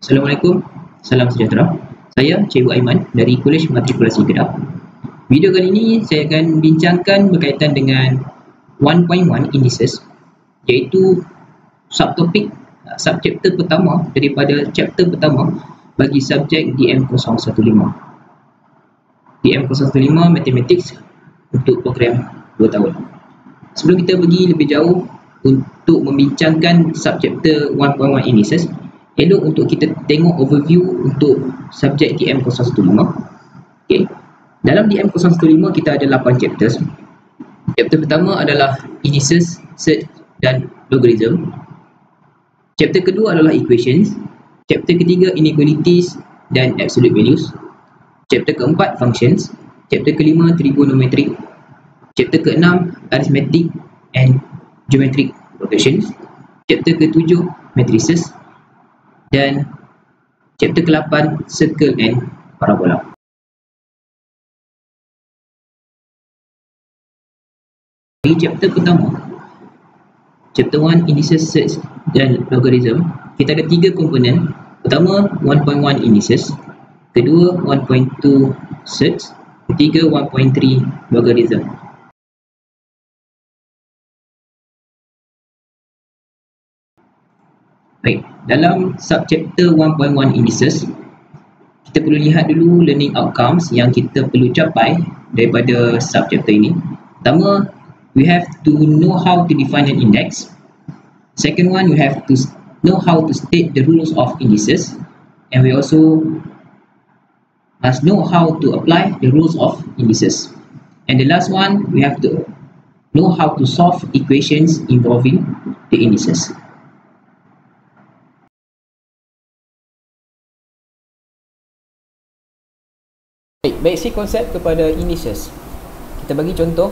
Assalamualaikum, salam sejahtera. Saya Cikgu Aiman dari Kolej Matrikulasi Kedah. Video kali ini saya akan bincangkan berkaitan dengan 1.1 indices, iaitu subtopik subchapter pertama daripada chapter pertama bagi subjek DM015. DM015 Mathematics untuk program 2 tahun. Sebelum kita pergi lebih jauh untuk membincangkan subchapter 1.1 indices, elok untuk kita tengok overview untuk subjek DM015. Okay. Dalam DM015 kita ada 8 chapters. Chapter pertama adalah indices, search dan logarithm. Chapter kedua adalah equations. Chapter ketiga inequalities dan absolute values. Chapter keempat functions. Chapter kelima trigonometry. Chapter keenam arithmetic and geometric progressions. Chapter ketujuh matrices. Dan chapter ke-8 circle and parabola. Di chapter pertama, chapter 1 indices, search dan logarithm, kita ada 3 komponen. Pertama 1.1 indices, kedua 1.2 search, ketiga 1.3 logarithm. Baik, dalam subchapter 1.1 indices, kita perlu lihat dulu learning outcomes yang kita perlu capai daripada subchapter ini. Pertama, we have to know how to define an index. Second one, we have to know how to state the rules of indices, and we also must know how to apply the rules of indices. And the last one, we have to know how to solve equations involving the indices. Basic konsep kepada indices. Kita bagi contoh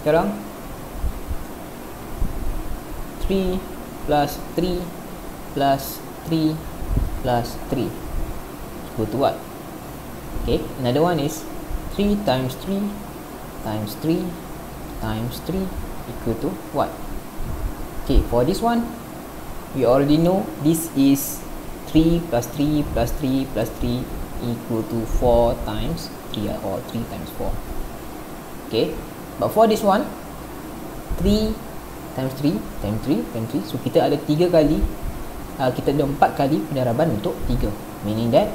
sekarang. 3 plus 3 plus 3 plus 3 equal to what? Okay, another one is 3 times 3 times 3 times 3 equal to what? Okay, for this one we already know this is 3 plus 3 plus 3 plus 3 equal to 4 times 3 or 3 times 4. Okay, but for this one 3 times 3 times 3 times 3, so kita ada 3 kali, kita ada 4 kali peneraban untuk 3, meaning that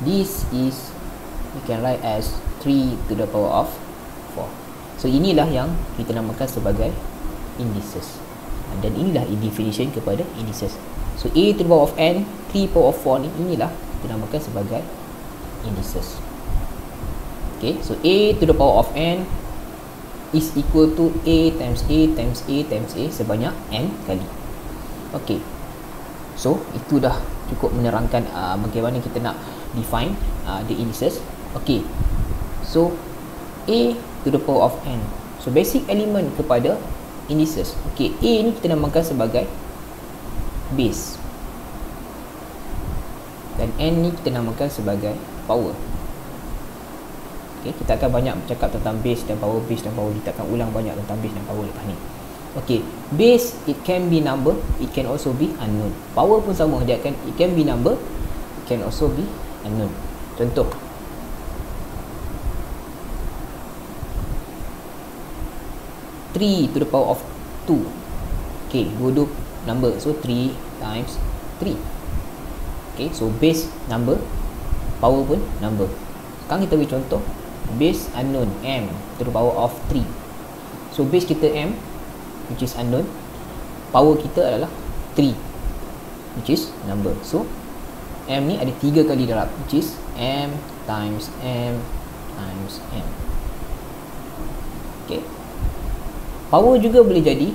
this is we can write as 3 to the power of 4. So inilah yang kita namakan sebagai indices, dan inilah definition kepada indices. So a to the power of n, 3 power of 4 ni, inilah dinamakan sebagai indices. Okay, so a to the power of n is equal to a times a times a times a sebanyak n kali. Okay, so itu dah cukup menerangkan bagaimana kita nak define the indices. Okay, so a to the power of n, so basic element kepada indices. Okay, a ni kita namakan sebagai base, dan n ni kita namakan sebagai power. Okay, kita akan banyak bercakap tentang base dan power, base dan power. Kita akan ulang banyak tentang base dan power lepas ni. Okay, base it can be number, it can also be unknown. Power pun sama, dia akan, it can be number, it can also be unknown. Contoh, three to the power of 2. Okay, dua-dua number, so 3 times 3. Okay, so base number, power pun number. Sekarang kita beri contoh base unknown, m to the power of 3. So base kita m, which is unknown, power kita adalah 3, which is number. So m ni ada 3 kali darab, which is m times m times m. Okay, power juga boleh jadi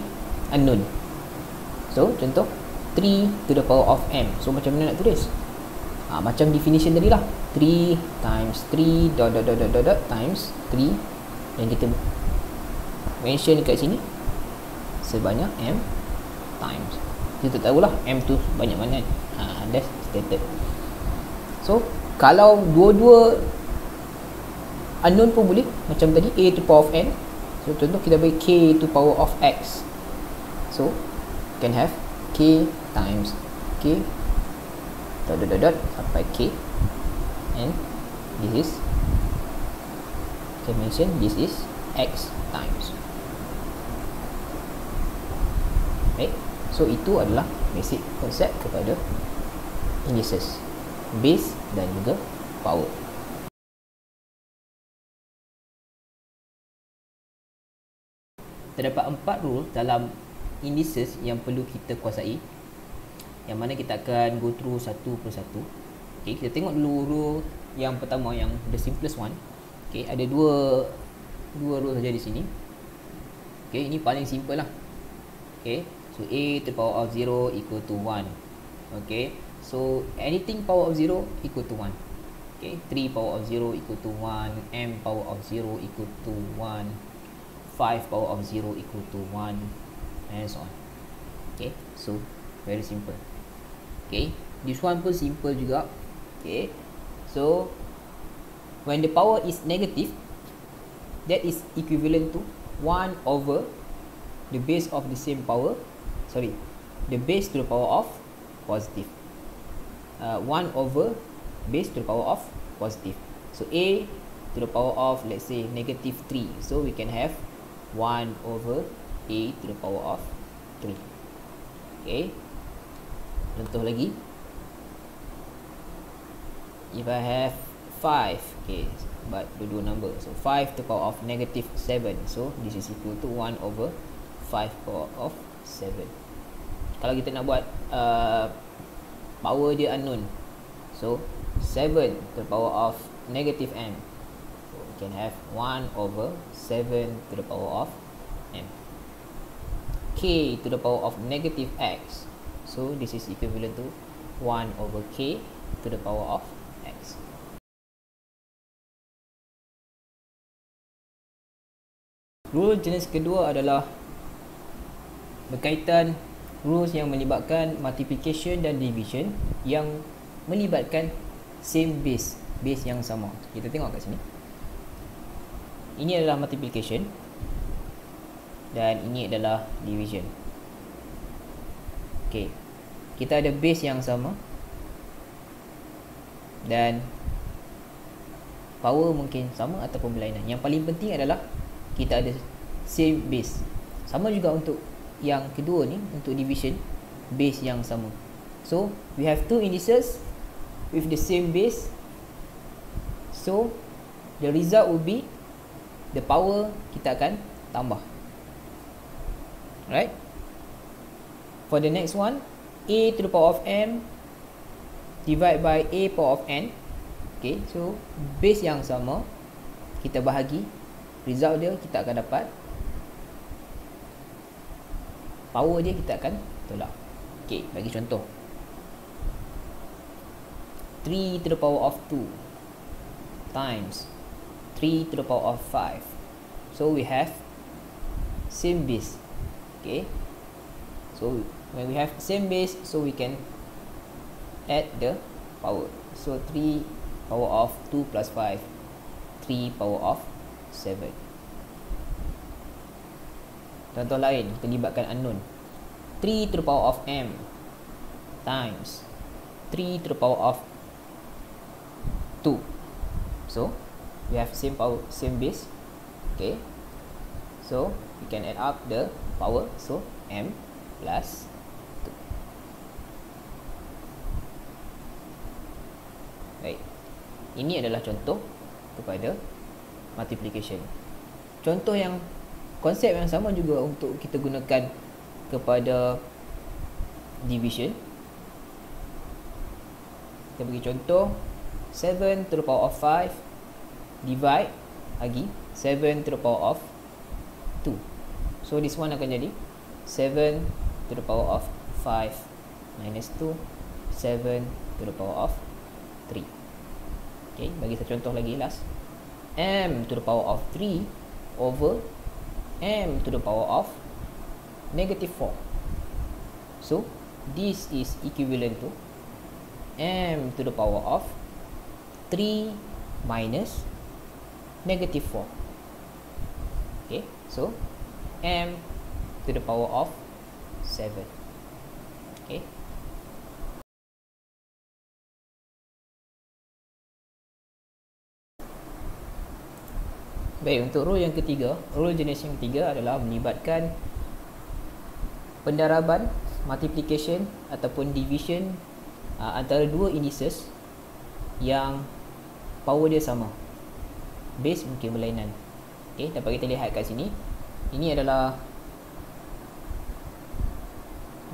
unknown. So contoh 3 to the power of m. So macam mana nak tulis? Macam definition tadi lah, 3 times 3 dot dot dot dot dot, dot times 3, yang kita mention dekat sini sebanyak m times, kita tak tahulah m tu banyak mana. That's stated. So kalau dua-dua unknown pun boleh, macam tadi a to the power of n. So contoh kita bagi k to the power of x, so can have k times k dot sampai k, and this is, okay, mention this is x times. Right, so itu adalah basic konsep kepada indices, base dan juga power. Terdapat 4 rule dalam indices yang perlu kita kuasai, yang mana kita akan go through satu persatu. Okay, kita tengok dulu rule yang pertama, yang the simplest one. Okay, ada dua rule saja di sini. Okay, ini paling simple lah. Okay, so a to the power of 0 equal to 1. Okay, so anything power of 0 equal to 1. Okay, 3 power of 0 equal to 1, m power of 0 equal to 1, 5 power of 0 equal to 1, and so on. Okay, so very simple. Okay, this one pun simple juga. Okay, so when the power is negative, that is equivalent to 1 over the base of the same power, sorry, the base to the power of positive. 1 over base to the power of positive. So a to the power of, let's say, negative 3. So we can have 1 over a to the power of 3. Okay, contoh lagi, if I have 5, okay, but dua number, so 5 to the power of negative 7, so this is equal to 1 over 5 power of 7. Kalau kita nak buat power dia unknown, so 7 to the power of negative m, so we can have 1 over 7 to the power of m. K to the power of negative x, so this is equivalent to 1 over k to the power of x. Rule jenis kedua adalah berkaitan rules yang melibatkan multiplication dan division yang melibatkan same base yang sama. Kita tengok kat sini. Ini adalah multiplication dan ini adalah division. Okay, kita ada base yang sama dan power mungkin sama ataupun berlainan. Yang paling penting adalah kita ada same base. Sama juga untuk yang kedua ni, untuk division, base yang sama. So we have two indices with the same base, so the result will be the power kita akan tambah. Right? For the next one, a to the power of m divide by a power of n. Okay, so base yang sama kita bahagi, result dia kita akan dapat, power dia kita akan tolak. Okay, bagi contoh, 3 to the power of 2 times 3 to the power of 5. So we have same base. Okay, so when we have same base, so we can add the power. So 3 power of 2 plus 5, 3 power of 7. Contoh lain, kita libatkan unknown. 3 to the power of m times 3 to the power of 2. So we have same power, same base. Okay, so we can add up the power, so m plus 2. Baik, ini adalah contoh kepada multiplication. Contoh yang konsep yang sama juga untuk kita gunakan kepada division. Kita bagi contoh 7 to the power of 5 divide lagi 7 to the power of 2. So this one akan jadi 7 to the power of 5 minus 2, 7 to the power of 3. Okay, bagi satu contoh lagi last, m to the power of 3 over m to the power of negative 4. So this is equivalent to m to the power of 3 minus negative 4. Okay, so m to the power of 7. Okay, Baik, untuk rule yang ketiga, rule jenis yang ketiga adalah melibatkan pendaraban, multiplication ataupun division antara dua indices yang power dia sama. Base mungkin berlainan. Okey, dapat kita lihat kat sini. Ini adalah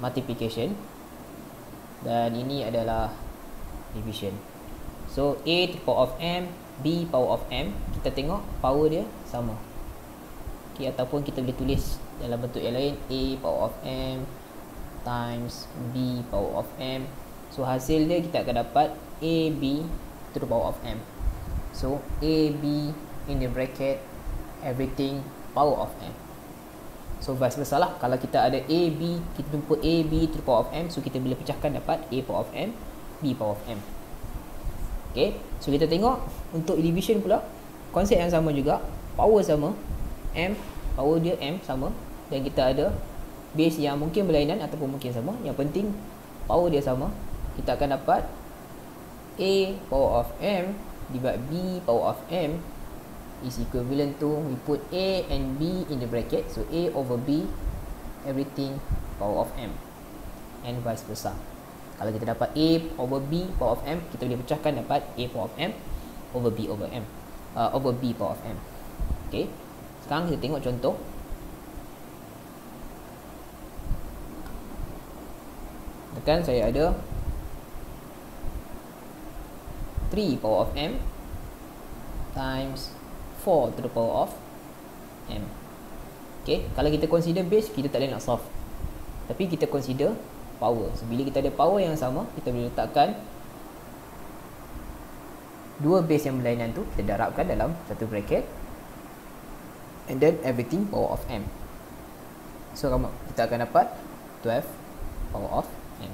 multiplication dan ini adalah division. So A to the power of M, B power of M, kita tengok power dia sama. Okey, ataupun kita boleh tulis dalam bentuk yang lain, A power of M times B power of M. So hasil dia kita akan dapat AB to the power of M. So AB in the bracket everything power of M. So vice versa lah, kalau kita ada AB, kita jumpa AB to the power of M, so kita boleh pecahkan dapat A power of M, B power of M. Okay, so kita tengok untuk division pula, konsep yang sama juga, power sama, M, power dia M sama, dan kita ada base yang mungkin berlainan ataupun mungkin sama. Yang penting power dia sama. Kita akan dapat A power of M divided B power of M is equivalent to, we put A and B in the bracket, so A over B everything power of M, and vice versa. Kalau kita dapat A over B power of M, kita boleh pecahkan dapat A power of M over B over M, over B power of M. Okay, sekarang kita tengok contoh. Tekan saya ada 3 power of M times 4 to the power of M. Okay, kalau kita consider base, kita tak boleh nak solve, tapi kita consider power. So bila kita ada power yang sama, kita boleh letakkan dua base yang berlainan tu, kita darabkan dalam satu bracket, and then everything power of M. So kita akan dapat 12 power of M.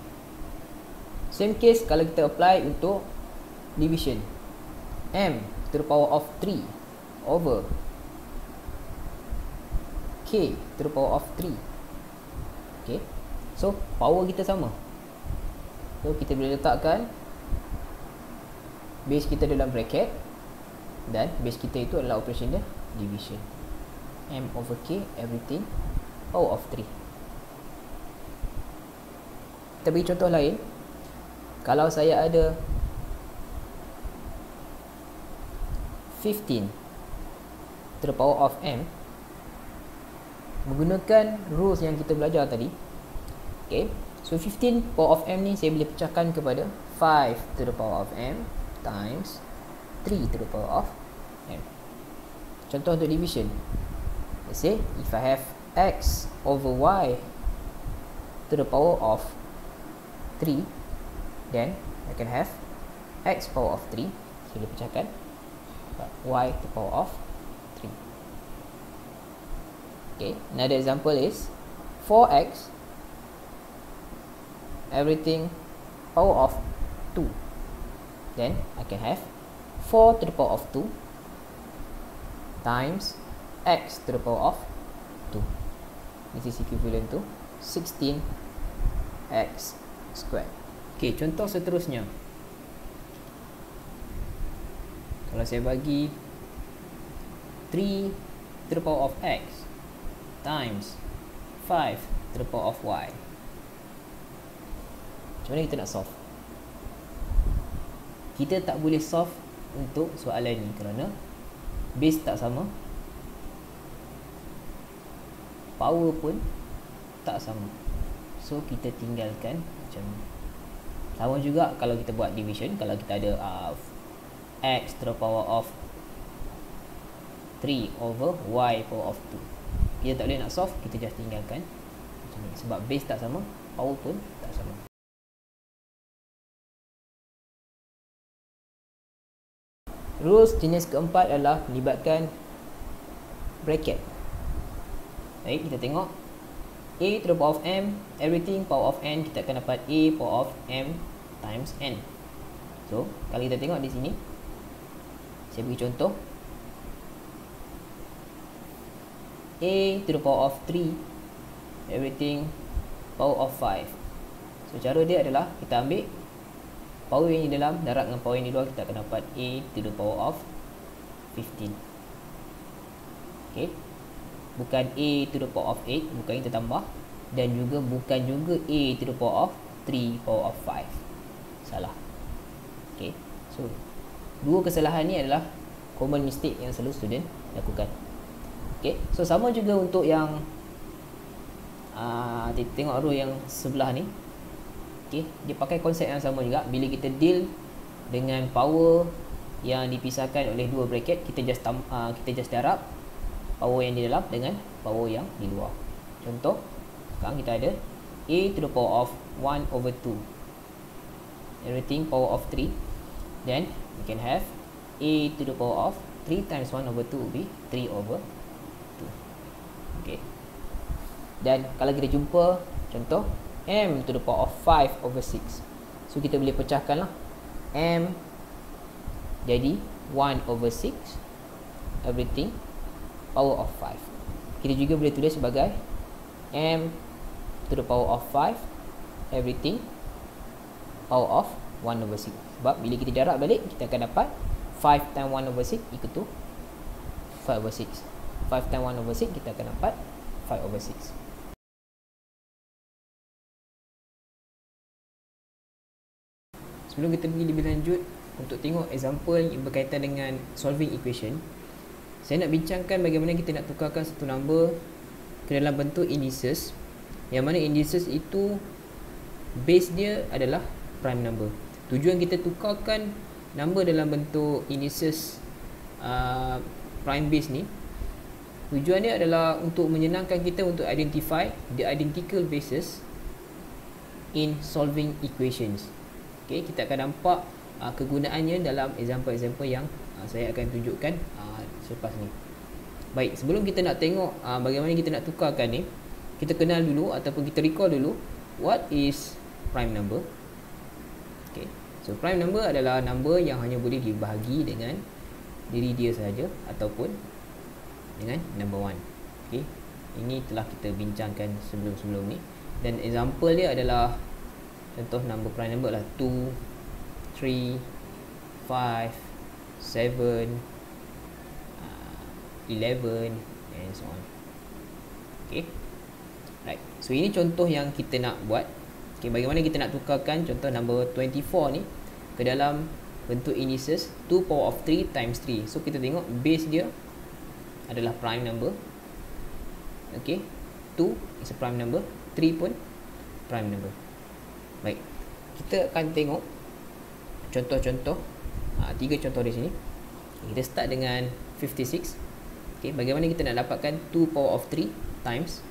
Same case kalau kita apply untuk division, M to the power of 3 over K to the power of 3. Okay, so power kita sama, so kita boleh letakkan base kita dalam bracket, dan base kita itu adalah operation dia division, M over K everything power of 3. Kita bagi contoh lain. Kalau saya ada 15 to the power of M menggunakan rules yang kita belajar tadi. Okay, so 15 power of M ni saya boleh pecahkan kepada 5 to the power of M times 3 to the power of M. Contoh untuk division, let's say if I have X over Y to the power of 3, then I can have X power of 3, saya boleh pecahkan Y to the power of 3. Okay, another example is 4X everything power of 2, then I can have 4 to the power of 2 times X to the power of 2. This is equivalent to 16X squared. Okay, contoh seterusnya. Kalau saya bagi 3 to the power of X times 5 to the power of Y, macam mana kita nak solve? Kita tak boleh solve untuk soalan ni kerana base tak sama, power pun tak sama, so kita tinggalkan macam ni. Sama juga kalau kita buat division, kalau kita ada X to the power of 3 over Y power of 2, kita tak boleh nak solve, kita just tinggalkan macam ni, sebab base tak sama, power pun tak sama. Rules jenis keempat adalah melibatkan bracket. Baik, kita tengok A to the power of M everything power of N, kita akan dapat A power of M times N. So kalau kita tengok di sini, saya bagi contoh A to the power of 3 everything power of 5. So cara dia adalah kita ambil power yang di dalam darab dengan power yang di luar, kita akan dapat A to the power of 15. Okay, bukan a to the power of 8, bukan kita tambah, dan juga bukan juga a to the power of 3 power of 5. Salah. Okay, so dua kesalahan ni adalah common mistake yang selalu student lakukan. Okay, so sama juga untuk yang tengok row yang sebelah ni. Okay, dia pakai konsep yang sama juga. Bila kita deal dengan power yang dipisahkan oleh dua bracket, kita just darab power yang di dalam dengan power yang di luar. Contoh, sekarang kita ada a to the power of 1 over 2, everything power of 3. Then we can have a to the power of 3 times 1 over 2 will be 3 over 2. Okay, dan kalau kita jumpa contoh m to the power of 5 over 6, so kita boleh pecahkan lah. M jadi 1 over 6 everything power of 5. Kita juga boleh tulis sebagai m to the power of 5 everything power of 1 over 6. Sebab bila kita darab balik, kita akan dapat 5 times 1 over 6 equal to 5 over 6. 5 times 1 over 6 kita akan dapat 5 over 6. Sebelum kita pergi lebih lanjut untuk tengok example yang berkaitan dengan solving equation, saya nak bincangkan bagaimana kita nak tukarkan satu number ke dalam bentuk indices, yang mana indices itu base dia adalah prime number. Tujuan kita tukarkan number dalam bentuk indices prime base ni, tujuan dia adalah untuk menyenangkan kita untuk identify the identical bases in solving equations. Okay, kita akan nampak kegunaannya dalam example-example yang saya akan tunjukkan selepas ni. Baik, sebelum kita nak tengok bagaimana kita nak tukarkan ni, kita kenal dulu ataupun kita recall dulu what is prime number. Okay, so prime number adalah number yang hanya boleh dibahagi dengan diri dia sahaja ataupun dengan number 1. Okay, ini telah kita bincangkan sebelum-sebelum ni, dan example dia adalah contoh number prime number lah 2, 3, 5, 7, 11 and so on. Okay, right. So ini contoh yang kita nak buat. Okay, bagaimana kita nak tukarkan contoh number 24 ni ke dalam bentuk indices 2 power of 3 times 3. So kita tengok base dia adalah prime number. Okay, 2 is a prime number, 3 pun prime number. Baik, kita akan tengok contoh-contoh, 3 contoh di sini. Kita start dengan 56. Okay, bagaimana kita nak dapatkan 2 power of 3 times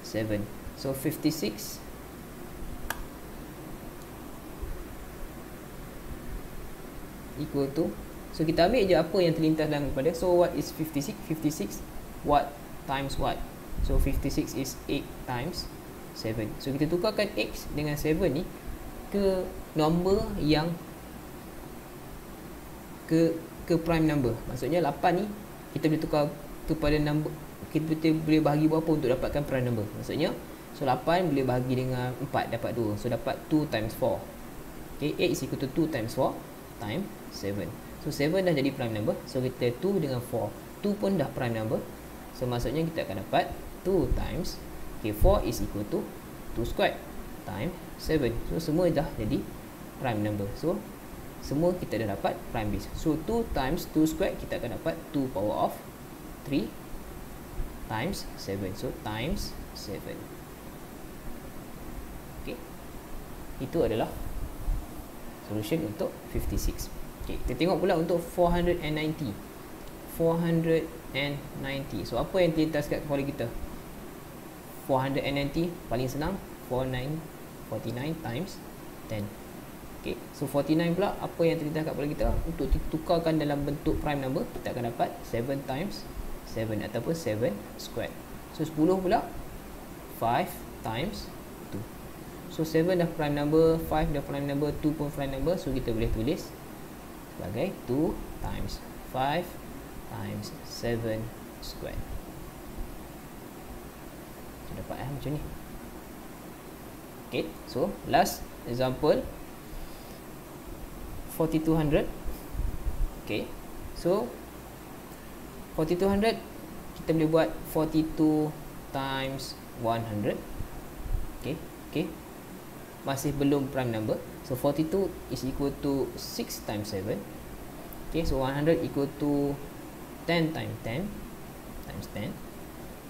7. So 56 equal to, so kita ambil je apa yang terlintas dalam kepada. So what is 56? 56 what times what? So 56 is 8 times 7. So kita tukarkan x dengan 7 ni ke number yang ke prime number. Maksudnya 8 ni kita boleh tukar kepada number, kita boleh bahagi berapa untuk dapatkan prime number. Maksudnya so 8 boleh bahagi dengan 4 dapat 2. So dapat 2 times 4. Okay, 8 is equal to 2 times 4 times 7. So 7 dah jadi prime number. So kita 2 dengan 4, 2 pun dah prime number. So maksudnya kita akan dapat 2 times, okay, 4 is equal to 2 squared times 7. So semua dah jadi prime number. So semua kita dah dapat prime base. So 2 times 2 squared kita akan dapat 2 power of 3 times 7. So times 7. Okay, itu adalah solution untuk 56. Okay, kita tengok pula untuk 490. 490. So apa yang terlintas kat kepala kita? 490 paling senang 49 times 10. Okay, so 49 pula apa yang terlintas kat kepala kita? Untuk ditukarkan dalam bentuk prime number, kita akan dapat 7 times 7 ataupun 7 squared. So 10 pula 5 times 2. So 7 dah prime number, 5 dah prime number, 2 pun prime number. So kita boleh tulis sebagai 2 times 5 times 7 squared. So dapat macam ni. Okay, so last example 4200. Okay, so 4200 kita boleh buat 42 times 100. Okay, masih belum prime number. So 42 is equal to 6 times 7. Okay, so 100 equal to 10 times 10 times 10.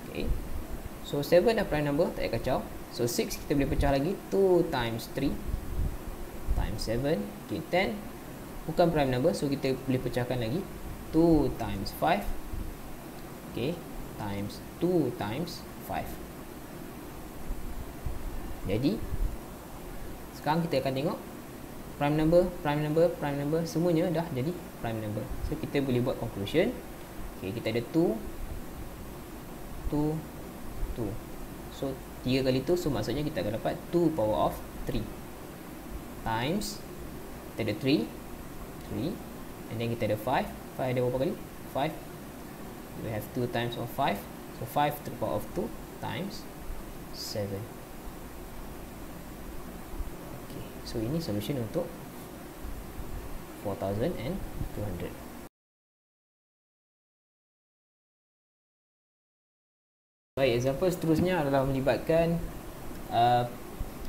Okay, so 7 dah prime number, tak payah kacau. So 6 kita boleh pecah lagi, 2 times 3 times 7. Okay, 10 bukan prime number, so kita boleh pecahkan lagi, 2 times 5. Okay, times 2 times 5. Jadi sekarang kita akan tengok prime number semuanya dah jadi prime number. So kita boleh buat conclusion. Okay, kita ada 2. So 3 kali tu, so maksudnya kita akan dapat 2 power of 3 times, kita ada 3, and then kita ada 5 ada berapa kali? 5. We have 2 times of 5, so 5 to the power of 2 times 7. Okay, so ini solution untuk 4200. Baik, example seterusnya adalah melibatkan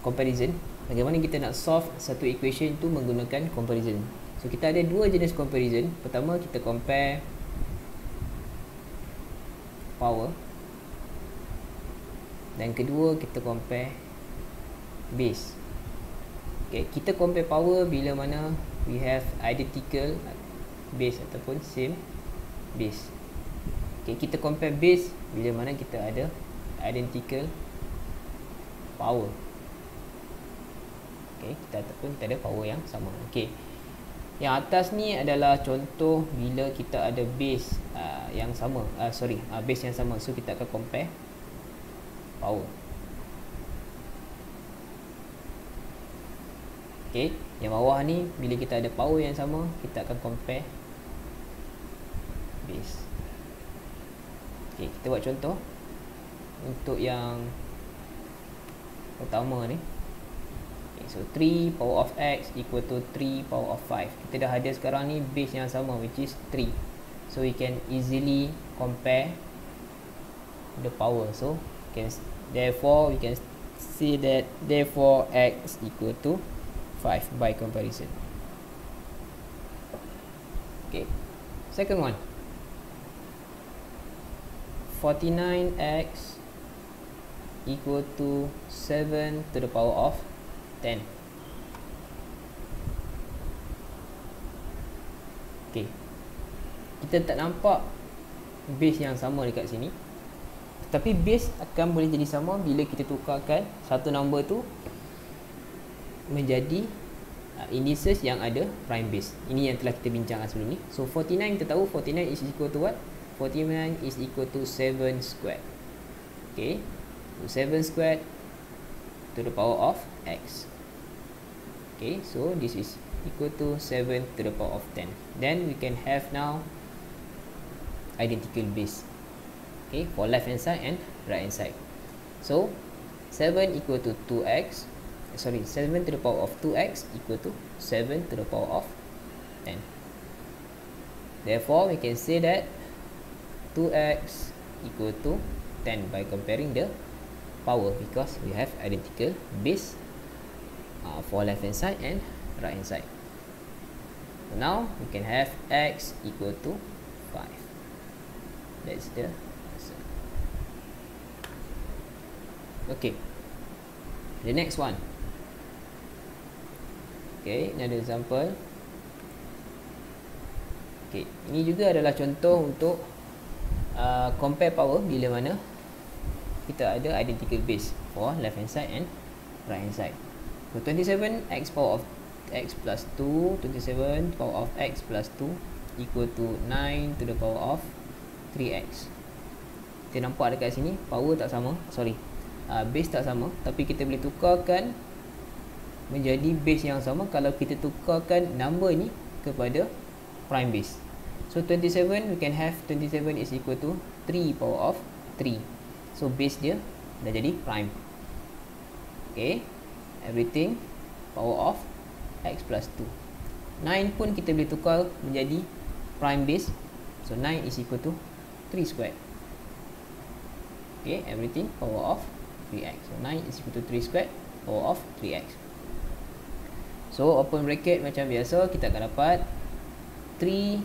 comparison. Bagaimana kita nak solve satu equation itu menggunakan comparison. So kita ada dua jenis comparison. Pertama, kita compare power, dan kedua kita compare base. Okay, kita compare power bila mana we have identical base ataupun same base. Okay, kita compare base bila mana kita ada identical power. Okay, kita ataupun kita ada power yang sama. Okay, yang atas ni adalah contoh bila kita ada base yang sama, base yang sama. So kita akan compare power. Okay, yang bawah ni bila kita ada power yang sama, kita akan compare base. Okay, kita buat contoh untuk yang pertama ni. Okay, so 3 power of x equal to 3 power of 5. Kita dah ada sekarang ni base yang sama, which is 3. So we can easily compare the power. So therefore we can see that therefore x equal to 5 by comparison. Okay, second one, 49x equal to 7 to the power of 10. Okay, kita tak nampak base yang sama dekat sini, tapi base akan boleh jadi sama bila kita tukarkan satu number tu menjadi indices yang ada prime base. Ini yang telah kita bincangkan sebelum ni. So 49 kita tahu 49 is equal to what? 49 is equal to 7 squared. Okay, so 7 squared to the power of x. Okay, so this is equal to 7 to the power of 10. Then we can have now identical base. Okay, for left hand side and right hand side. So 7 equal to 2x, 7 to the power of 2x equal to 7 to the power of 10. Therefore we can say that 2x equal to 10 by comparing the power, because we have identical base for left hand side and right hand side. So now we can have x equal to 5. That's the answer. Okay, the next one. Okay, another example. Okay, ini juga adalah contoh untuk compare power bila mana kita ada identical base for left hand side and right hand side. So 27 x power of x plus 2, 27 power of x plus 2 equal to 9 to the power of 3x. Kita nampak dekat sini power tak sama, base tak sama, tapi kita boleh tukarkan menjadi base yang sama kalau kita tukarkan number ni kepada prime base. So 27 we can have 27 is equal to 3 power of 3. So base dia dah jadi prime. Okay, everything power of x plus 2. 9 pun kita boleh tukar menjadi prime base. So 9 is equal to 3 squared. Okay, everything power of 3x. So 9 is equal to 3 squared power of 3x. So open bracket macam biasa, kita akan dapat 3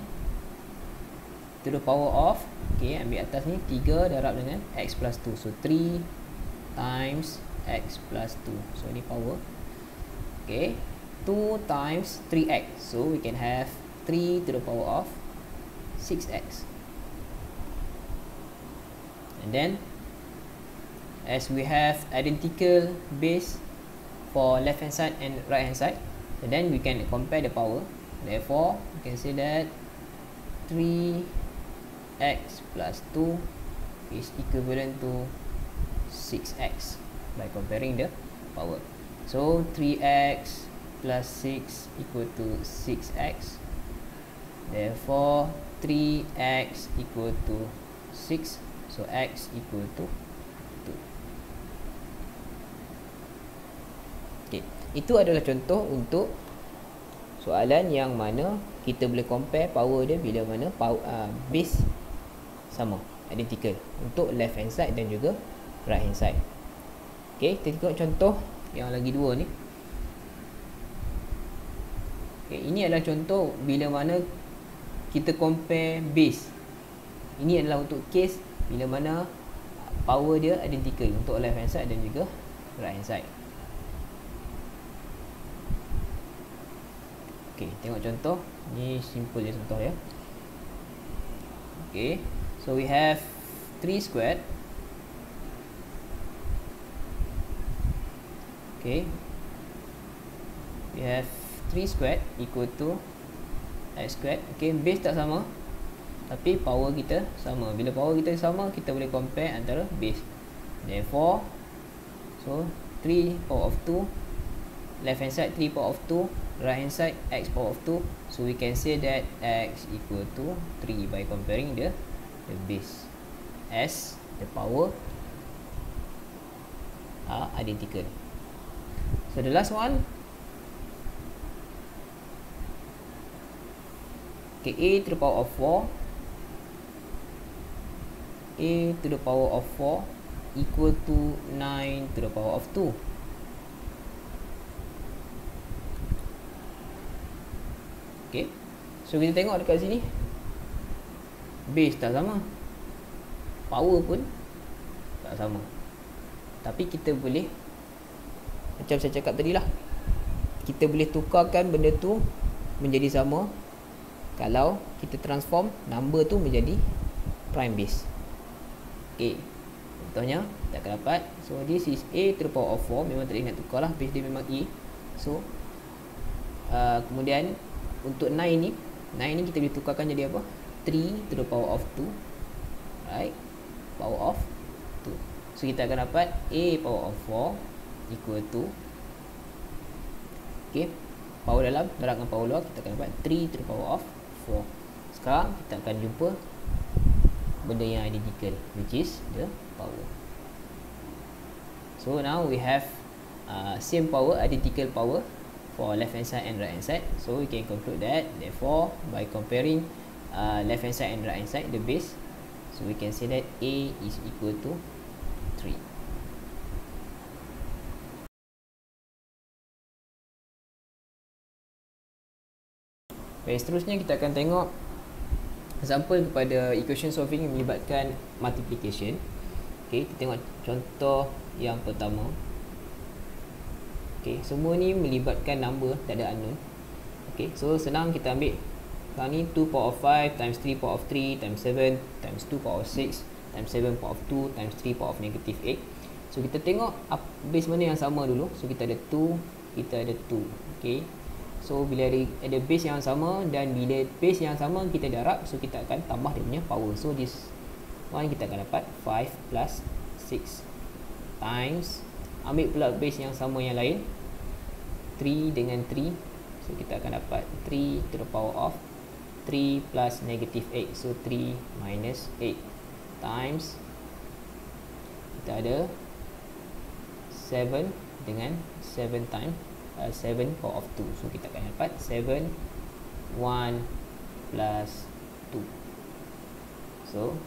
to the power of, okay, ambil atas ni 3 darab dengan x plus 2. So 3 times x plus 2. So ni power. Okay, 2 times 3x. So we can have 3 to the power of 6x. And then as we have identical base for left hand side and right hand side, and then we can compare the power. Therefore we can say that 3x plus 2 is equivalent to 6x by comparing the power. So 3x plus 6 equal to 6x. Therefore 3x equal to 6. So x equal to 2. Okay, itu adalah contoh untuk soalan yang mana kita boleh compare power dia bila mana base sama, identical untuk left hand side dan juga right hand side. Okay, kita tengok contoh yang lagi dua ni. Okay, ini adalah contoh bila mana kita compare base. Ini adalah untuk case bila mana power dia identical untuk left hand side dan juga right hand side. Okay, tengok contoh. Ni simple je contoh ya. Okay, so we have 3 squared. Okay, we have 3 squared equal to x squared. Okay, base tak sama tapi power kita sama. Bila power kita sama, kita boleh compare antara base. Therefore, so 3 power of 2, left hand side 3 power of 2, right hand side x power of 2. So we can say that x equal to 3 by comparing the base as the power are identical. So the last one, okay, a to the power of 4, a to the power of 4 equal to 9 to the power of 2. Okay, so kita tengok dekat sini, base tak sama, power pun tak sama, tapi kita boleh, macam saya cakap tadi lah, kita boleh tukarkan benda tu menjadi sama kalau kita transform number tu menjadi prime base. Okay, contohnya kita akan dapat, so this is a to the power of 4. Memang tak nak tukar lah, base dia memang a. So kemudian untuk 9 ni kita boleh tukarkan jadi apa? 3 to the power of 2, right? Power of 2. So kita akan dapat a power of 4 equal to, okay, power dalam darab dengan power luar, kita akan dapat 3 to the power of 4. Sekarang kita akan jumpa benda yang identical, which is the power. So now we have same power, identical power for left hand side and right hand side. So we can conclude that therefore by comparing left hand side and right hand side, the base, so we can say that a is equal to 3. Baik, seterusnya kita akan tengok example kepada equation solving yang melibatkan multiplication. Okay, kita tengok contoh yang pertama. Okay, semua ni melibatkan number, tak ada unknown. Okay, so senang kita ambil sekarang ni 2 power of 5 times 3 power of 3 times 7 times 2 power of 6 times 7 power of 2 times 3 power of negative 8. So kita tengok base mana yang sama dulu. So kita ada 2, kita ada 2. Okay, so bila ada base yang sama dan bila base yang sama kita darab, so kita akan tambah dia punya power. So this one kita akan dapat 5 plus 6 times, ambil pula base yang sama yang lain, 3 dengan 3. So kita akan dapat 3 to the power of 3 plus negative 8. So 3 minus 8 times, kita ada 7 dengan 7 times 7 power of 2. So kita akan dapat 7 1 plus 2. So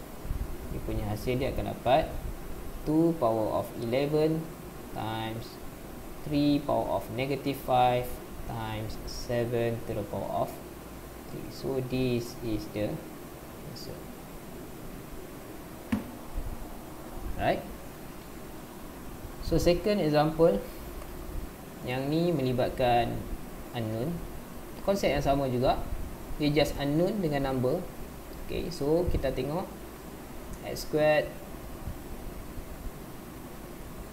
dia punya hasil dia akan dapat 2 power of 11 times 3 power of negative 5 times 7 to the power of 3. So this is the answer. Right? So second example, yang ni melibatkan unknown. Konsep yang sama juga, dia just unknown dengan number. Okay, so kita tengok x squared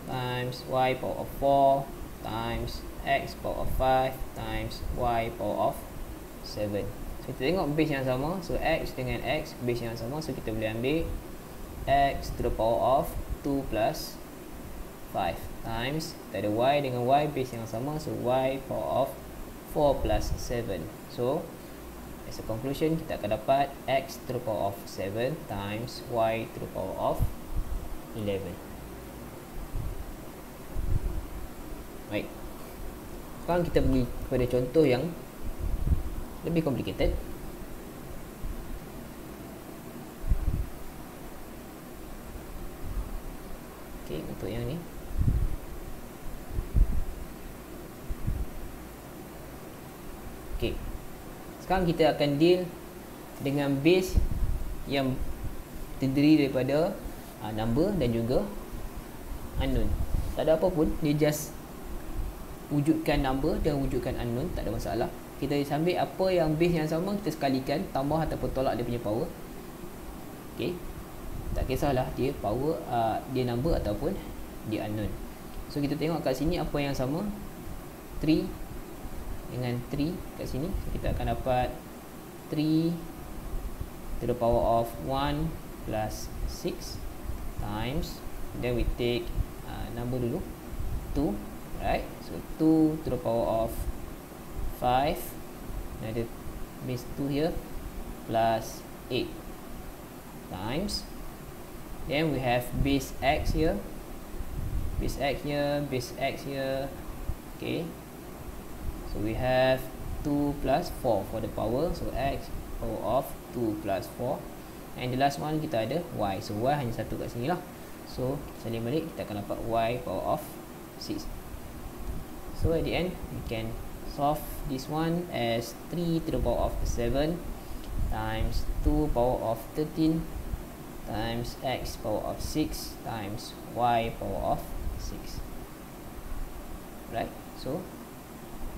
times y power of 4 times x power of 5 times y power of 7. So kita tengok base yang sama. So x dengan x, base yang sama. So kita boleh ambil x to the power of 2 plus 5 times, kita ada y dengan y, base yang sama. So y power of 4 plus 7. So as a conclusion, kita akan dapat x to the power of 7 times y to the power of 11. Baik, sekarang kita pergi kepada contoh yang lebih complicated. Okay, untuk yang ni okay, sekarang kita akan deal dengan base yang terdiri daripada number dan juga unknown. Tak ada apa pun, dia just wujudkan number dan wujudkan unknown, tak ada masalah. Kita ambil apa yang base yang sama, kita sekalikan, tambah ataupun tolak dia punya power. Okay, tak kisahlah dia power, dia number ataupun dia unknown. So kita tengok kat sini apa yang sama, 3 dengan 3 kat sini. So, kita akan dapat 3 to the power of 1 plus 6 times, then we take number dulu 2, right? So 2 to the power of 5, another base 2 here, plus 8 times, then we have base x here, base x here, base x here. Okay, so we have 2 plus 4 for the power, so x power of 2 plus 4, and the last one kita ada y, so y hanya satu kat sini lah. So salin balik, kita akan dapat y power of 6. So at the end, we can solve this one as 3 to the power of 7 times 2 power of 13 times x power of 6 times y power of 6. Right, so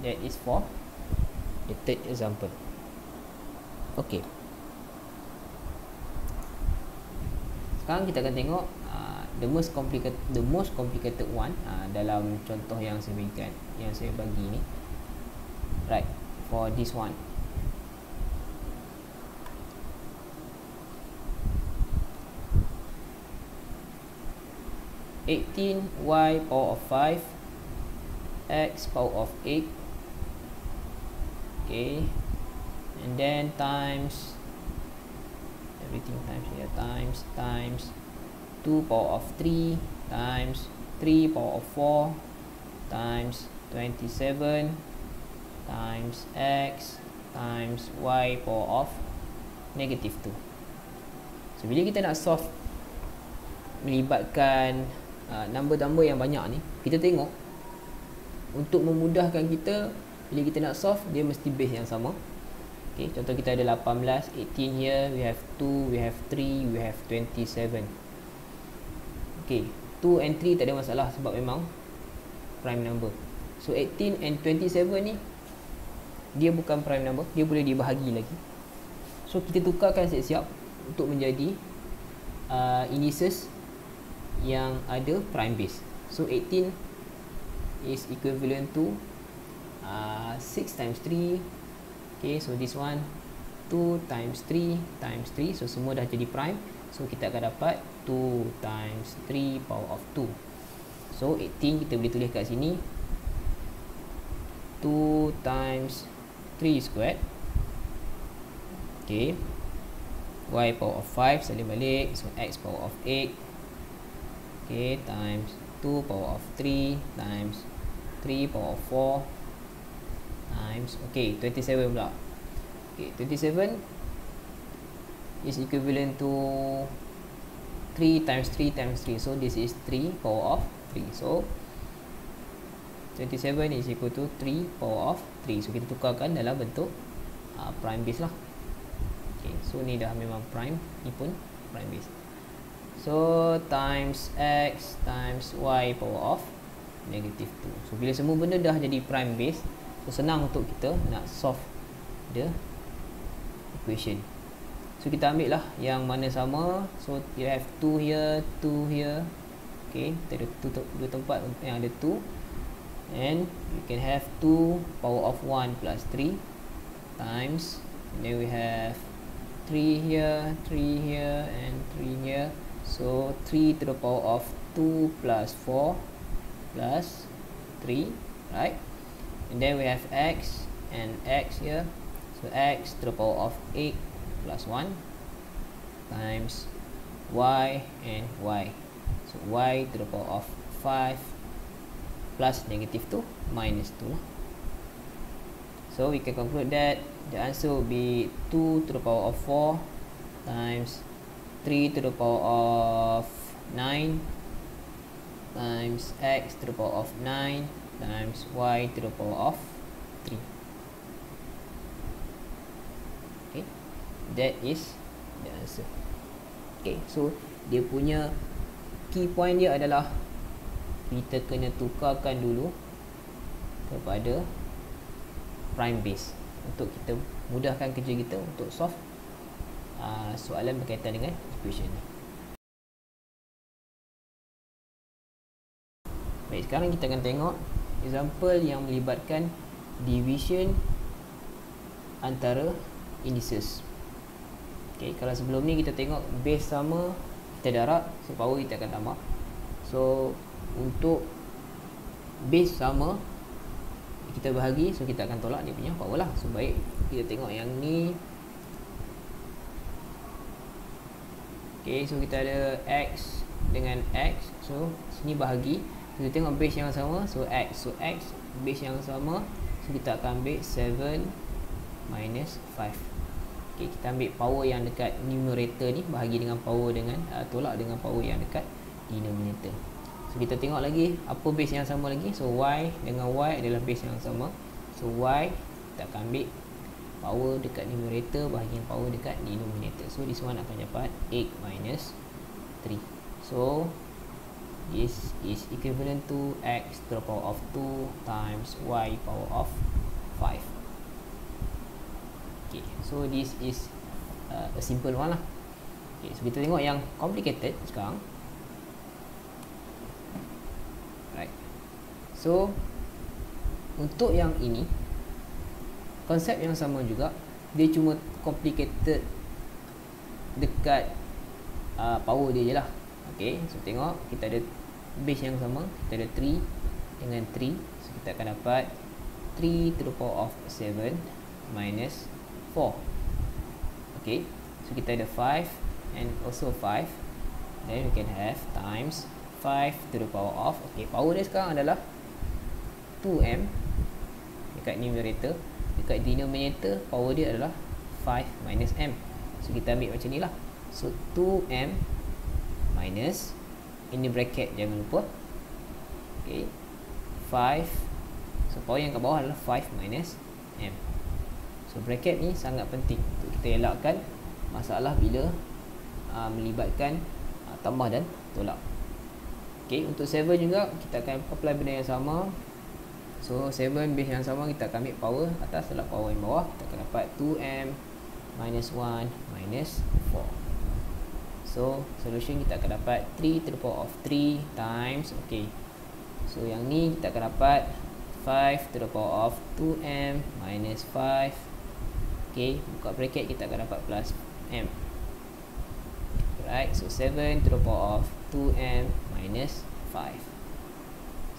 that is for the third example. Okay, sekarang kita akan tengok the most complicated one dalam contoh yang saya berikan, yang saya bagi ni. Right, for this one, y power of 5 x power of 8. Okay, and then times everything times here, times 2 power of 3 times 3 power of 4 times 27 times x times y power of negative 2. So bila kita nak solve melibatkan number-number yang banyak ni, kita tengok untuk memudahkan kita, bila kita nak solve, dia mesti base yang sama. Okay, contoh kita ada 18, 18 here, we have 2, we have 3, we have 27. Okay, 2 and 3 tak ada masalah sebab memang prime number. So 18 and 27 ni dia bukan prime number, dia boleh dibahagi lagi. So kita tukarkan siap-siap untuk menjadi indices yang ada prime base. So 18 is equivalent to 6 times 3. Okay, so this one 2 times 3 times 3, so semua dah jadi prime. So kita akan dapat 2 times 3 power of 2. So 18 kita boleh tulis kat sini 2 times 3 squared. Okay, y power of 5 salin balik, so x power of 8. Okay, times 2 power of 3 times 3 power of 4 times, okay, 27 pula. Okay, 27 is equivalent to 3 times 3 times 3. So this is 3 power of 3. So 27 is equal to 3 power of 3. So kita tukarkan dalam bentuk prime base lah. Okay, so ni dah memang prime, ni pun prime base. So times x times y power of negative 2. So bila semua benda dah jadi prime base, so senang untuk kita nak solve the equation. So kita ambil lah yang mana sama. So you have 2 here, 2 here. Okay, kita ada 2 tempat yang ada 2. And you can have 2 power of 1 plus 3 times, and then we have 3 here, 3 here, and 3 here. So 3 to the power of 2 plus 4 plus 3, right? And then we have x and x here. So x to the power of 8 plus 1 times y and y. So y to the power of 5 plus negative 2 minus 2. So we can conclude that the answer will be 2 to the power of 4 times 3 to the power of 9 times x to the power of 9 times y to the power of 3. Okay, that is the answer. Okay, so dia punya key point dia adalah kita kena tukarkan dulu kepada prime base untuk kita mudahkan kerja kita untuk solve soalan berkaitan dengan equation ni. Baik, sekarang kita akan tengok example yang melibatkan division antara indices. Okay, kalau sebelum ni kita tengok base sama, kita darab, so power kita akan tambah. So untuk base sama kita bahagi, so kita akan tolak dia punya power lah. So baik, kita tengok yang ni. Okay, so kita ada x dengan x, so sini bahagi, kita tengok base yang sama, so x base yang sama, so kita akan ambil 7 minus 5. Okay, kita ambil power yang dekat numerator ni, bahagi dengan power dengan tolak dengan power yang dekat denominator. So kita tengok lagi apa base yang sama lagi. So y dengan y adalah base yang sama. So y kita akan ambil power dekat numerator bahagi dengan power dekat denominator. So this one akan dapat 8 minus 3. So this is equivalent to x to the power of 2 times y power of 5. Okay, so this is a simple one lah. Okay, so kita tengok yang complicated sekarang. Right. So untuk yang ini konsep yang sama juga, dia cuma complicated dekat power dia je lah. Okay, so tengok kita ada base yang sama, kita ada 3 dengan 3, so kita akan dapat 3 to the power of 7 minus 4. Okay, so kita ada 5 and also 5, then we can have times 5 to the power of, okay, power dia sekarang adalah 2m dekat numerator, dekat denominator power dia adalah 5 minus m. So kita ambil macam ni lah. So 2m minus, ini bracket jangan lupa, okay, 5, so power yang kat bawah adalah 5 minus m. So bracket ni sangat penting untuk kita elakkan masalah bila melibatkan tambah dan tolak. Okay, untuk 7 juga kita akan apply benda yang sama. So 7 base yang sama, kita akan ambil power atas tolak power yang bawah, kita akan dapat 2m minus 1 minus 4. So solution kita akan dapat 3 to the power of 3 times, okay, so yang ni kita akan dapat 5 to the power of 2m minus 5. Okay, buka bracket, kita akan dapat plus m. Right, so 7 to the power of 2m minus 5.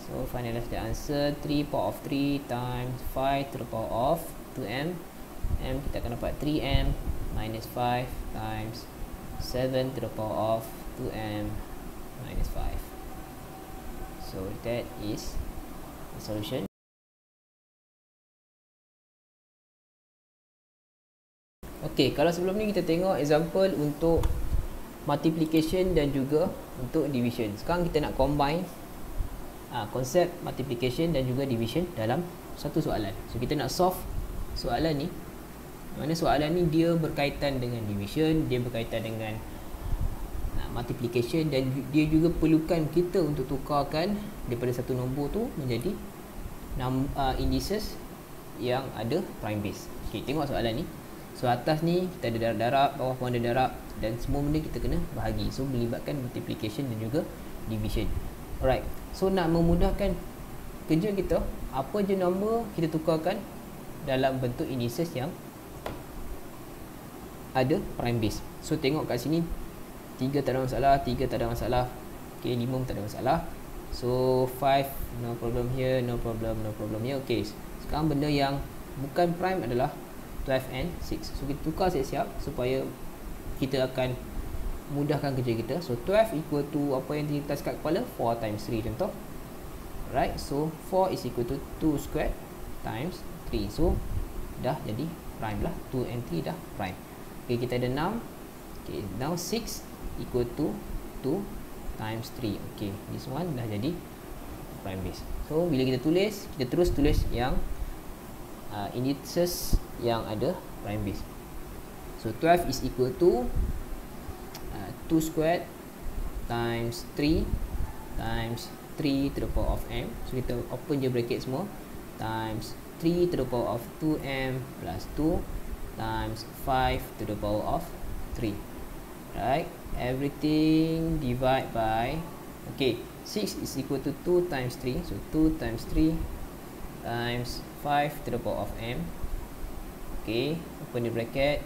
So finalize the answer, 3 power of 3 times 5 to the power of 2m. M kita akan dapat 3m minus 5 times 7 to the power of 2m minus 5. So that is the solution. Okay, kalau sebelum ni kita tengok example untuk multiplication dan juga untuk division. Sekarang kita nak combine konsep multiplication dan juga division dalam satu soalan. So kita nak solve soalan ni, mana soalan ni dia berkaitan dengan division, dia berkaitan dengan multiplication, dan dia juga perlukan kita untuk tukarkan daripada satu nombor tu menjadi indices yang ada prime base. Okay, tengok soalan ni. So atas ni kita ada darab-darab, bawah pun ada darab, dan semua benda kita kena bahagi. So melibatkan multiplication dan juga division. Alright, so nak memudahkan kerja kita, apa je nombor kita tukarkan dalam bentuk indices yang ada prime base. So tengok kat sini 3 tak ada masalah, 3 tak ada masalah, okay, 5 tak ada masalah. So 5 no problem here, no problem here. Okay, sekarang benda yang bukan prime adalah 12 and 6. So kita tukar siap-siap supaya kita akan mudahkan kerja kita. So 12 equal to apa yang kita kat kepala, 4 times 3 contoh. Alright, so 4 is equal to 2 squared times 3. So dah jadi prime lah, 2 and 3 dah prime. Okay, kita ada 6. Okay, now 6 equal to 2 times 3. Okay, this one dah jadi prime base. So bila kita tulis, kita terus tulis yang indices yang ada prime base. So 12 is equal to 2 squared times 3 times 3 to the power of m. So kita open je bracket semua, times 3 to the power of 2m plus 2 times 5 to the power of 3. Right, everything divide by, okay, 6 is equal to 2 times 3. So 2 times 3 times 5 to the power of m. Okay, open the bracket.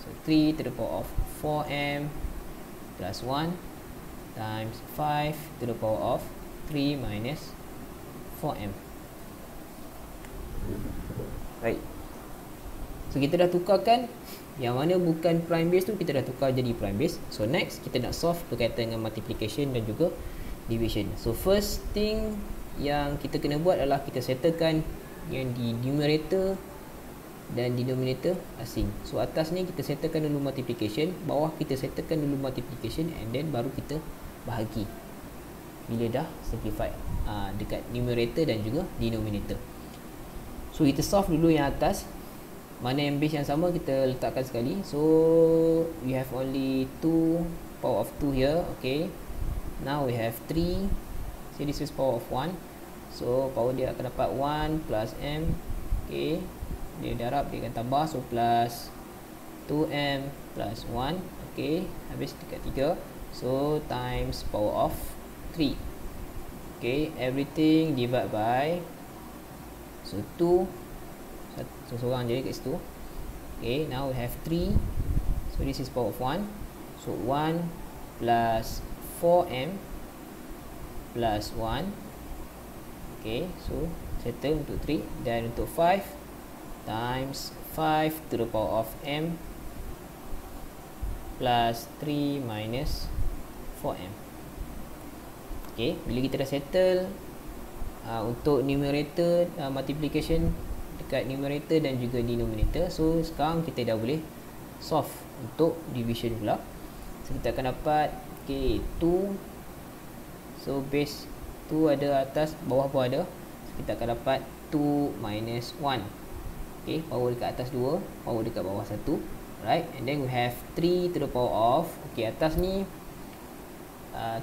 So 3 to the power of 4m plus 1 times 5 to the power of 3 minus 4m. Right, so kita dah tukarkan yang mana bukan prime base tu, kita dah tukar jadi prime base. So next kita nak solve berkaitan dengan multiplication dan juga division. So first thing yang kita kena buat adalah kita settlekan yang di numerator dan denominator asing. So atas ni kita settlekan dulu multiplication, bawah kita settlekan dulu multiplication, and then baru kita bahagi bila dah simplify dekat numerator dan juga denominator. So kita solve dulu yang atas, mana yang base yang sama kita letakkan sekali. So we have only 2 power of 2 here. Okay, now we have 3. So this is power of 1. So power dia akan dapat 1 plus m. Okay, dia darab, dia akan tambah. So plus 2m plus 1. Okay, habis dekat 3. So times power of 3. Okay, everything divide by, so 2. So seorang je kat situ. Okay, now we have 3. So this is power of 1. So 1 plus 4m plus 1. Okay, so settle untuk 3. Dan untuk 5 times 5 to the power of m plus 3 minus 4m. Okay, bila kita dah settle untuk numerator multiplication dekat numerator dan juga denominator, so sekarang kita dah boleh solve untuk division pula. So kita akan dapat, okay, 2. So base 2 ada atas, bawah pun ada. So kita akan dapat 2 minus 1. Okay, power dekat atas 2, power dekat bawah 1. Right, and then we have 3 to the power of, okay, atas ni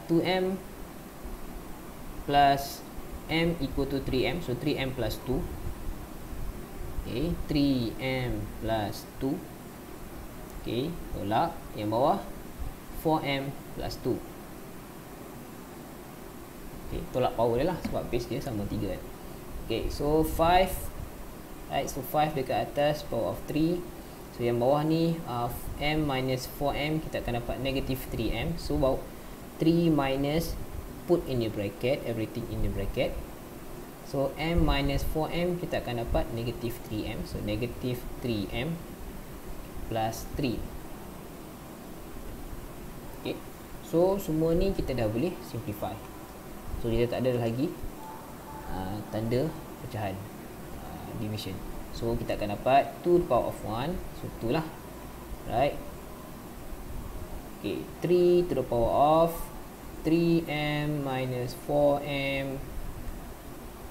2m plus m equal to 3m. So 3m plus 2. Okay, 3m plus 2. Okay, tolak yang bawah 4m plus 2. Okay, tolak power dia lah sebab base dia sama 3 kan. Okay, so 5. Right, so 5 dekat atas power of 3. So yang bawah ni m minus 4m, kita akan dapat negative 3m. So about 3 minus, put in the bracket, everything in the bracket. So m minus 4m, kita akan dapat negative 3m. So negative 3m plus 3. Okay, so semua ni kita dah boleh simplify. So dia tak ada lagi tanda pecahan, division. So kita akan dapat 2 to the power of 1. So 2 lah. Right. Okay, 3 to the power of 3m minus 4m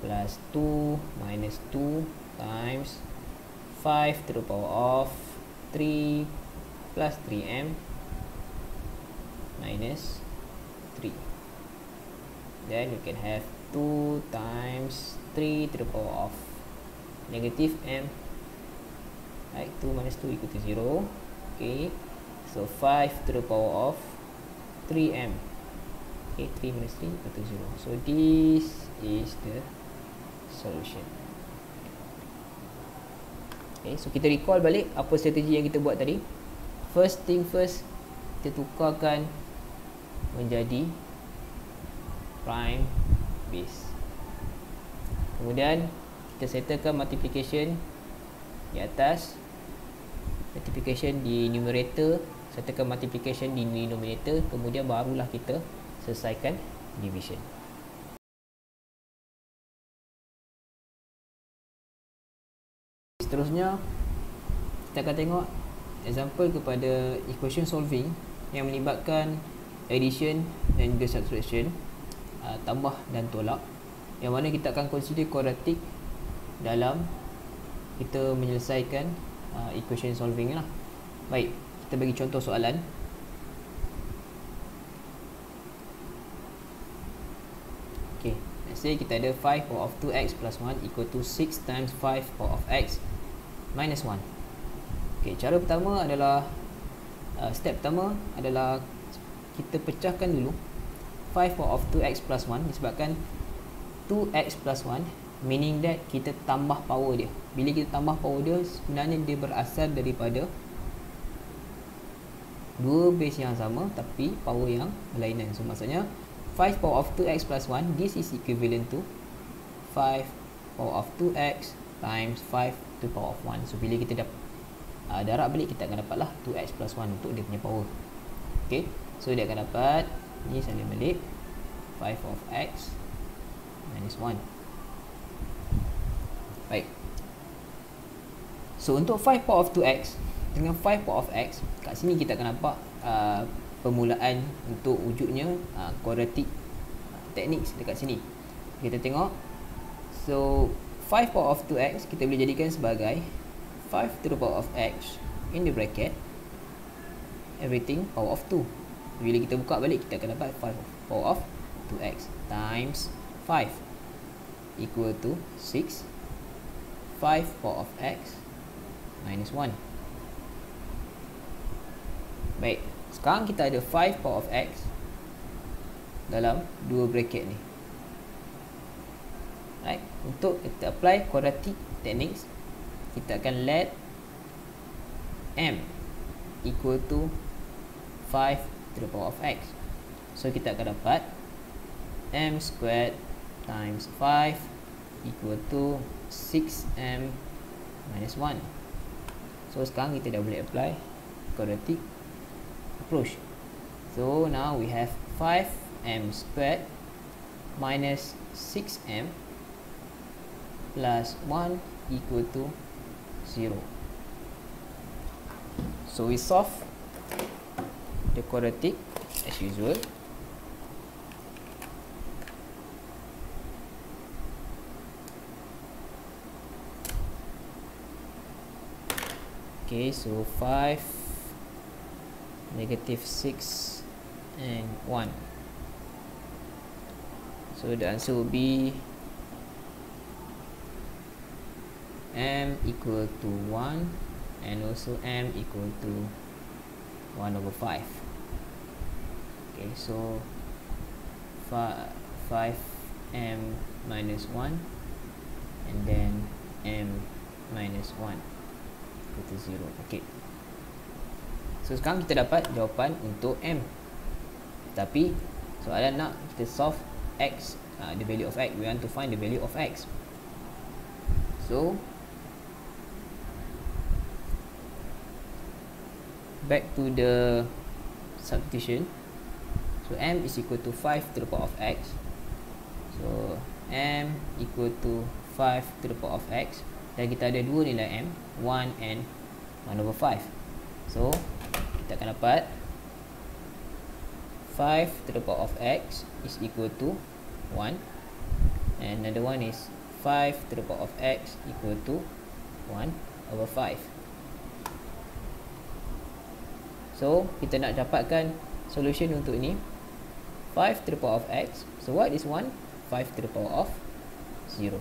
plus 2 minus 2 times 5 to the power of 3 plus 3m minus 3. Then you can have 2 times 3 to the power of negative m. Right, 2 minus 2 equal to 0. Okay, so 5 to the power of 3m. Okay, 3 minus 3 equal to 0. So this is the solution. Okay, so kita recall balik apa strategi yang kita buat tadi. First thing first, kita tukarkan menjadi prime base. Kemudian kita settlekan multiplication di atas, multiplication di numerator, settlekan multiplication di denominator, kemudian barulah kita selesaikan division. Seterusnya kita akan tengok example kepada equation solving yang melibatkan addition dan juga subtraction, tambah dan tolak, yang mana kita akan consider quadratic dalam kita menyelesaikan equation solving lah. Baik, kita bagi contoh soalan. Okay, let's say kita ada 5 power of 2x plus 1 equal to 6 times 5 power of x minus 1. Okay, cara pertama adalah step pertama adalah kita pecahkan dulu 5 power of 2x plus 1 disebabkan 2x plus 1 meaning that kita tambah power dia. Bila kita tambah power dia, sebenarnya dia berasal daripada dua base yang sama tapi power yang berlainan. So maksudnya 5 power of 2x plus 1, this is equivalent to 5 power of 2x times 5 to the power of 1. So bila kita darab balik, kita akan dapatlah 2x plus 1 untuk dia punya power. Okay, so dia akan dapat, ni salin balik, 5 of x minus 1. Baik, so untuk 5 power of 2x dengan 5 power of x, kat sini kita akan nampak permulaan untuk wujudnya quadratic techniques dekat sini. Kita tengok, so 5 power of 2x kita boleh jadikan sebagai 5 to the power of x in the bracket everything power of 2. Bila kita buka balik, kita akan dapat 5 power of 2x times 5 equal to 6 5 power of x minus 1. Baik, sekarang kita ada 5 power of x dalam dua bracket ni. Right, untuk kita apply quadratic techniques, kita akan let m equal to 5 to the power of x. So kita akan dapat m squared times 5 equal to 6m minus 1. So sekarang kita dah boleh apply quadratic approach. So now we have 5m squared minus 6m plus 1 equal to 0. So we solve the quadratic as usual. Okay, so 5, negative 6 and 1. So the answer will be m equal to 1 and also m equal to 1 over 5. Okay, so 5m minus 1 and then m minus 1 equal to 0. Okay, so sekarang kita dapat jawapan untuk m, tapi soalan nak kita solve x, the value of x. We want to find the value of x. So back to the substitution. So m is equal to 5 to the power of x. So m equal to 5 to the power of x, dan kita ada dua nilai m, 1 and 1 over 5. So kita akan dapat 5 to the power of x is equal to 1, and another one is 5 to the power of x equal to 1 over 5. So kita nak dapatkan solution untuk ini, 5 to the power of x. So what is 1? 5 to the power of 0.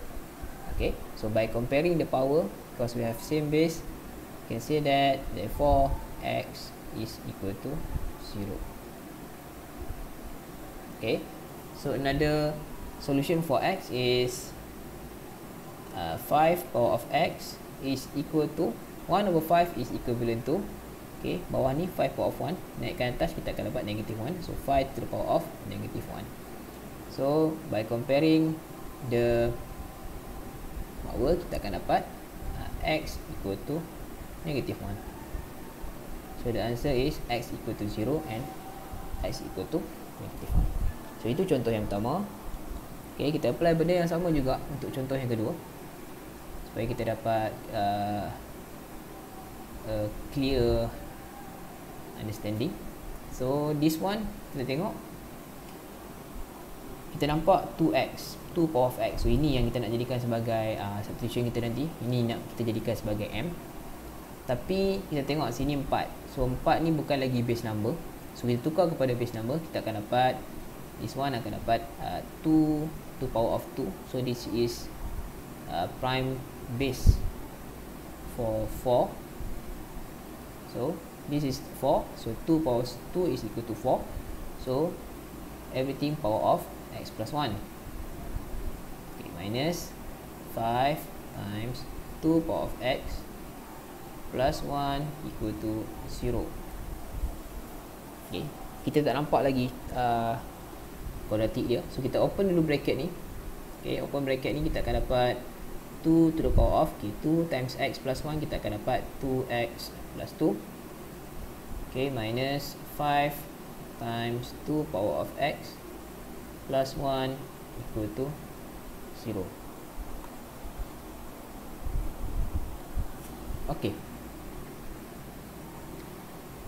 Okay, so by comparing the power, because we have same base, you can say that therefore x is equal to 0. Okay, so another solution for x is 5 power of x is equal to 1 over 5 is equivalent to, okay, bawah ni 5 power of 1, naikkan atas kita akan dapat negative 1, so 5 to the power of negative 1. So by comparing the power, kita akan dapat x equal to negative 1. So the answer is x equal to 0 and x equal to negative 1. So itu contoh yang pertama. Okay, kita apply benda yang sama juga untuk contoh yang kedua, supaya kita dapat clear understanding. So this one, kita tengok, kita nampak 2x, 2 power of x. So ini yang kita nak jadikan sebagai substitution kita nanti. Ini nak kita jadikan sebagai m. Tapi kita tengok sini 4. So 4 ni bukan lagi base number. So kita tukar kepada base number, kita akan dapat, this one akan dapat 2 to power of 2. So this is prime base for 4. So this is 4. So 2 power 2 is equal to 4. So everything power of x plus 1. Okay, minus 5 times 2 power of x plus 1 equal to 0. Okay, kita tak nampak lagi kuadratik dia. So kita open dulu bracket ni. Okay, open bracket ni kita akan dapat 2 to the power of, okay, 2 times x plus 1, kita akan dapat 2x plus 2. Okay, minus 5 times 2 power of x plus 1 equal to 0. Okay,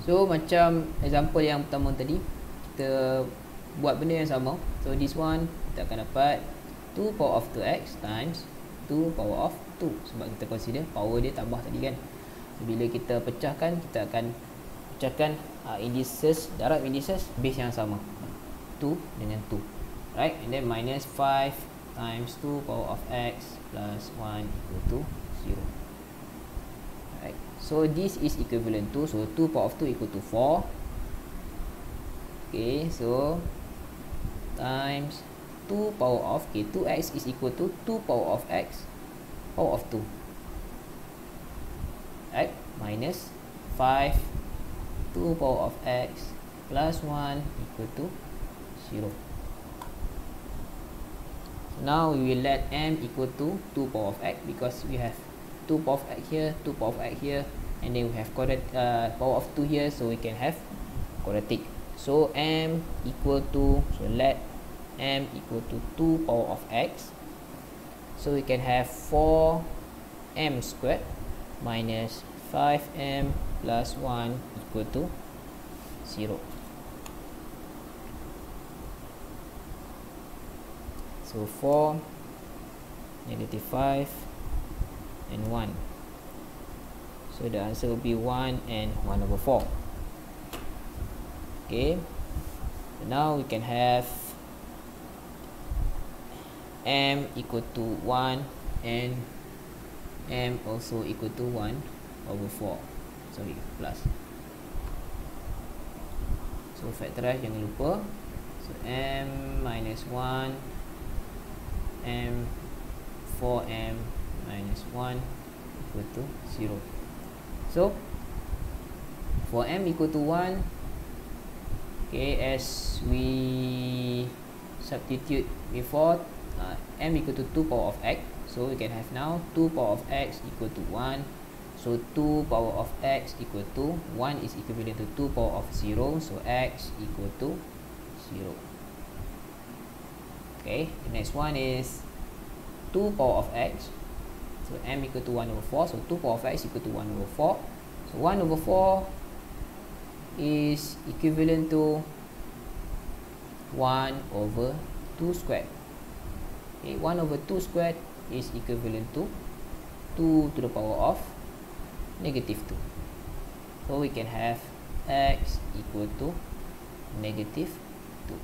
so macam example yang pertama tadi, kita buat benda yang sama. So this one kita akan dapat 2 power of 2x times 2 power of 2, sebab kita consider power dia tambah tadi kan. So, bila kita pecahkan, kita akan pecahkan indices, darab indices base yang sama, 2 dengan 2, right? And then minus 5 times 2 power of x plus 1 equal to 0. Right, so this is equivalent to, so 2 power of 2 equal to 4. Okay, so times 2 power of, okay, 2x is equal to 2 power of x power of 2, right, minus 5 2 power of x plus 1 equal to 0. So now we will let m equal to 2 power of x, because we have 2 power of x here, 2 power of x here, and then we have power of 2 here, so we can have quadratic. So m equal to, so let m equal to 2 power of x. So we can have 4m squared minus 5m plus 1 equal to 0. So 4, negative 5, and 1. So the answer will be 1 and 1 over 4. Okay, so now we can have m equal to 1 and m also equal to 1 over 4. Sorry, plus. So factorize, jangan lupa. So m minus 1, m 4m minus 1 equal to 0. So for m equal to 1, okay, as we substitute before, m equal to 2 power of x, so we can have now 2 power of x equal to 1. So 2 power of x equal to 1 is equivalent to 2 power of 0, so x equal to 0. Okay, the next one is 2 power of x, so m equal to 1 over 4, so 2 power of x equal to 1 over 4. So 1 over 4 is equivalent to 1 over 2 squared. Okay, 1 over 2 squared is equivalent to 2 to the power of negative 2. So we can have x equal to negative 2.